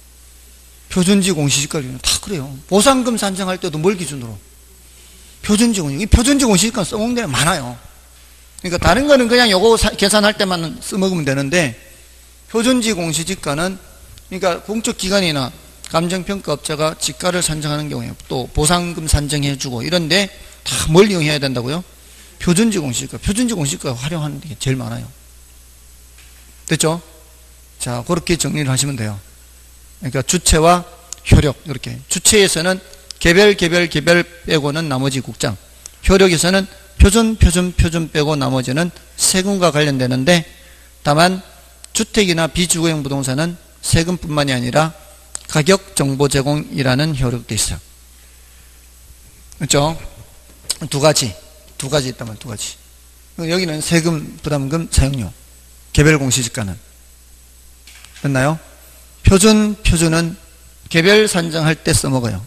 표준지 공시지가 기준으로. 다 그래요. 보상금 산정할 때도 뭘 기준으로? 표준지 공시지가. 이 표준지 공시지가 써먹는 데는 많아요. 그러니까 다른 거는 그냥 요거 계산할 때만 써먹으면 되는데 표준지 공시지가는 그러니까 공적기관이나 감정평가업자가 지가를 산정하는 경우에 또 보상금 산정해주고 이런데 다 뭘 이용해야 된다고요? 표준지 공시지가. 표준지 공시지가 활용하는 게 제일 많아요. 됐죠? 자, 그렇게 정리를 하시면 돼요. 그러니까 주체와 효력 이렇게. 주체에서는 개별 빼고는 나머지 국장. 효력에서는 표준 빼고 나머지는 세금과 관련되는데 다만 주택이나 비주거용 부동산은 세금뿐만이 아니라 가격 정보 제공이라는 효력도 있어요. 그렇죠? 두 가지 있다면 두 가지. 여기는 세금, 부담금, 사용료. 개별 공시지가는. 됐나요? 표준은 개별 산정할 때 써먹어요.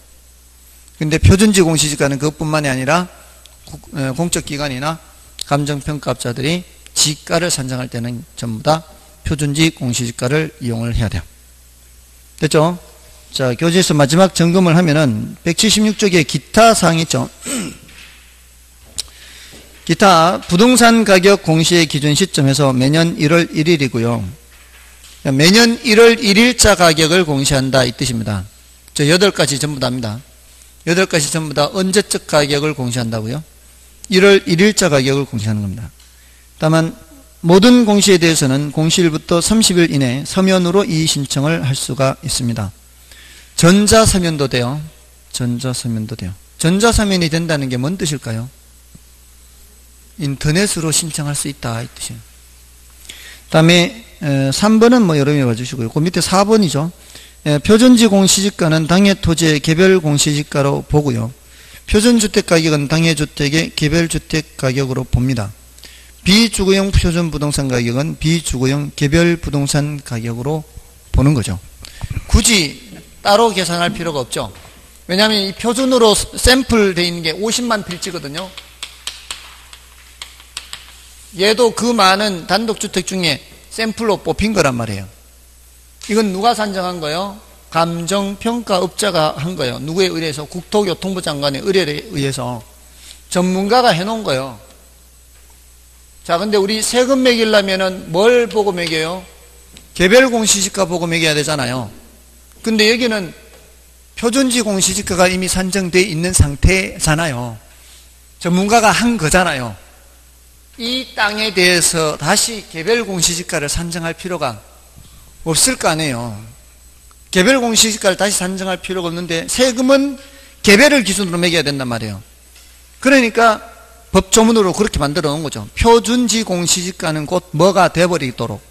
근데 표준지 공시지가는 그것뿐만이 아니라 공적기관이나 감정평가업자들이 지가를 산정할 때는 전부 다 표준지 공시지가를 이용을 해야 돼요. 됐죠? 자, 교재에서 마지막 점검을 하면은 176쪽에 기타 사항이 있죠. 기타 부동산 가격 공시의 기준 시점에서 매년 1월 1일이고요. 매년 1월 1일자 가격을 공시한다 이 뜻입니다. 저 8가지 전부 다입니다. 8가지 전부 다 언제적 가격을 공시한다고요? 1월 1일자 가격을 공시하는 겁니다. 다만 모든 공시에 대해서는 공시일부터 30일 이내 서면으로 이의 신청을 할 수가 있습니다. 전자서면도 돼요. 전자서면이 된다는 게 뭔 뜻일까요? 인터넷으로 신청할 수 있다 이 뜻이에요. 다음에 3번은 뭐 여러분이 봐주시고요. 그 밑에 4번이죠. 표준지 공시지가는 당해 토지의 개별 공시지가로 보고요. 표준주택 가격은 당해 주택의 개별 주택 가격으로 봅니다. 비주거용 표준 부동산 가격은 비주거용 개별 부동산 가격으로 보는 거죠. 굳이 따로 계산할 필요가 없죠. 왜냐하면 이 표준으로 샘플 되어 있는 게 50만 필지거든요. 얘도 그 많은 단독주택 중에 샘플로 뽑힌 거란 말이에요. 이건 누가 산정한 거예요? 감정평가업자가 한 거예요. 누구에 의해서? 국토교통부 장관의 의뢰에 의해서 전문가가 해놓은 거예요. 자, 근데 우리 세금 매기려면은 뭘 보고 매겨요? 개별 공시지가 보고 매겨야 되잖아요. 근데 여기는 표준지 공시지가가 이미 산정되어 있는 상태잖아요. 전문가가 한 거잖아요. 이 땅에 대해서 다시 개별 공시지가를 산정할 필요가 없을 거 아니에요. 개별 공시지가를 다시 산정할 필요가 없는데 세금은 개별을 기준으로 매겨야 된단 말이에요. 그러니까 법조문으로 그렇게 만들어 놓은 거죠. 표준지 공시지가는 곧 뭐가 돼버리도록,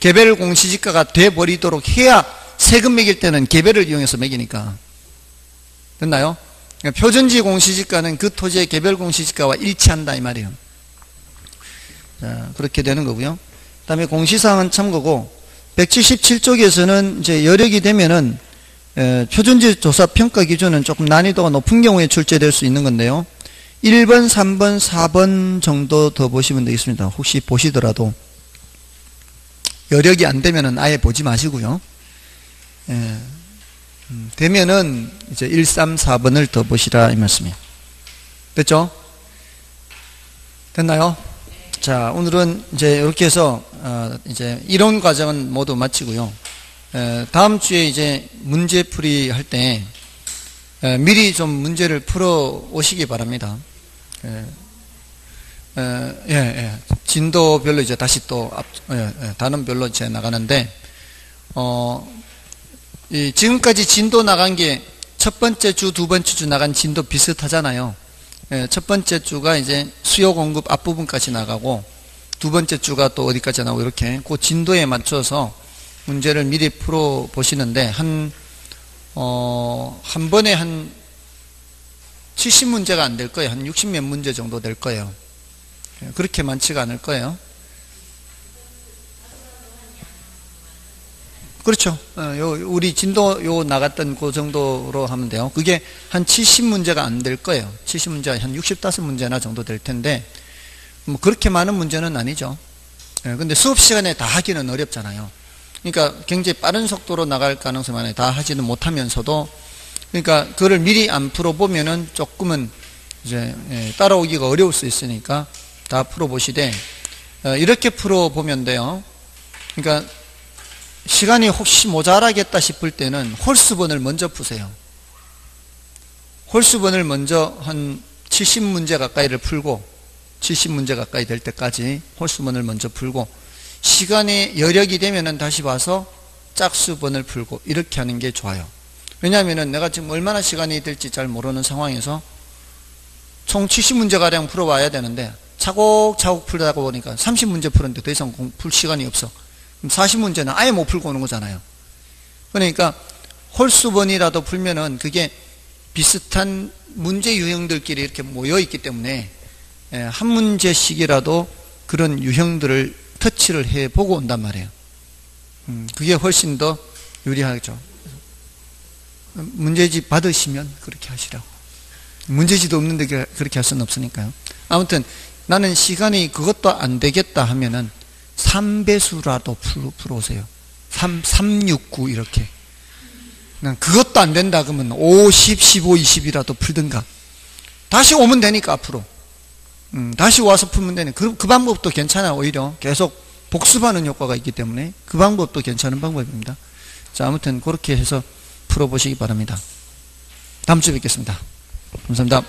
개별 공시지가가 돼버리도록 해야 세금 매길 때는 개별을 이용해서 매기니까. 됐나요? 그러니까 표준지 공시지가는 그 토지의 개별 공시지가와 일치한다 이 말이에요. 자, 그렇게 되는 거고요. 그 다음에 공시사항은 참고고, 177쪽에서는 이제 여력이 되면은 표준지 조사 평가 기준은 조금 난이도가 높은 경우에 출제될 수 있는 건데요. 1번, 3번, 4번 정도 더 보시면 되겠습니다. 혹시 보시더라도 여력이 안 되면은 아예 보지 마시고요. 되면은 이제 1, 3, 4번을 더 보시라 이 말씀이에요. 됐죠? 됐나요? 자, 오늘은 이제 이렇게 해서 이제 이론 과정은 모두 마치고요. 다음 주에 이제 문제풀이 할 때 미리 좀 문제를 풀어 오시기 바랍니다. 진도별로 이제 다시 또 단원별로 이제 나가는데 지금까지 진도 나간 게 첫 번째 주, 두 번째 주 나간 진도 비슷하잖아요. 첫 번째 주가 이제 수요 공급 앞부분까지 나가고 두 번째 주가 또 어디까지 나오고 이렇게 그 진도에 맞춰서 문제를 미리 풀어 보시는데 한 번에 한 70문제가 안 될 거예요. 한 60몇 문제 정도 될 거예요. 그렇게 많지가 않을 거예요. 그렇죠. 우리 진도 나갔던 그 정도로 하면 돼요. 그게 한 70문제가 안 될 거예요. 70문제, 한 65문제나 정도 될 텐데, 뭐 그렇게 많은 문제는 아니죠. 근데 수업 시간에 다 하기는 어렵잖아요. 그러니까 굉장히 빠른 속도로 나갈 가능성이 많아요. 다 하지는 못하면서도, 그러니까 그걸 미리 안 풀어보면은 조금은 이제 따라오기가 어려울 수 있으니까 다 풀어보시되, 이렇게 풀어보면 돼요. 그러니까 시간이 혹시 모자라겠다 싶을 때는 홀수번을 먼저 푸세요. 홀수번을 먼저 한 70문제 가까이를 풀고 70문제 가까이 될 때까지 홀수번을 먼저 풀고 시간이 여력이 되면은 다시 와서 짝수번을 풀고 이렇게 하는 게 좋아요. 왜냐하면은 내가 지금 얼마나 시간이 될지 잘 모르는 상황에서 총 70문제가량 풀어와야 되는데 차곡차곡 풀다 보니까 30문제 풀었는데 더 이상 풀 시간이 없어. 40문제는 아예 못 풀고 오는 거잖아요. 그러니까 홀수번이라도 풀면은 그게 비슷한 문제 유형들끼리 이렇게 모여 있기 때문에 한 문제씩이라도 그런 유형들을 터치를 해 보고 온단 말이에요. 그게 훨씬 더 유리하죠. 문제집 받으시면 그렇게 하시라고. 문제지도 없는데 그렇게 할 수는 없으니까요. 아무튼 나는 시간이 그것도 안 되겠다 하면은 3배수라도 풀어오세요. 369 이렇게. 그것도 안 된다 그러면 50, 15, 20이라도 풀든가. 다시 오면 되니까 앞으로. 다시 와서 풀면 되네. 그 방법도 괜찮아요. 오히려 계속 복습하는 효과가 있기 때문에 그 방법도 괜찮은 방법입니다. 자, 아무튼 그렇게 해서 풀어보시기 바랍니다. 다음 주에 뵙겠습니다. 감사합니다.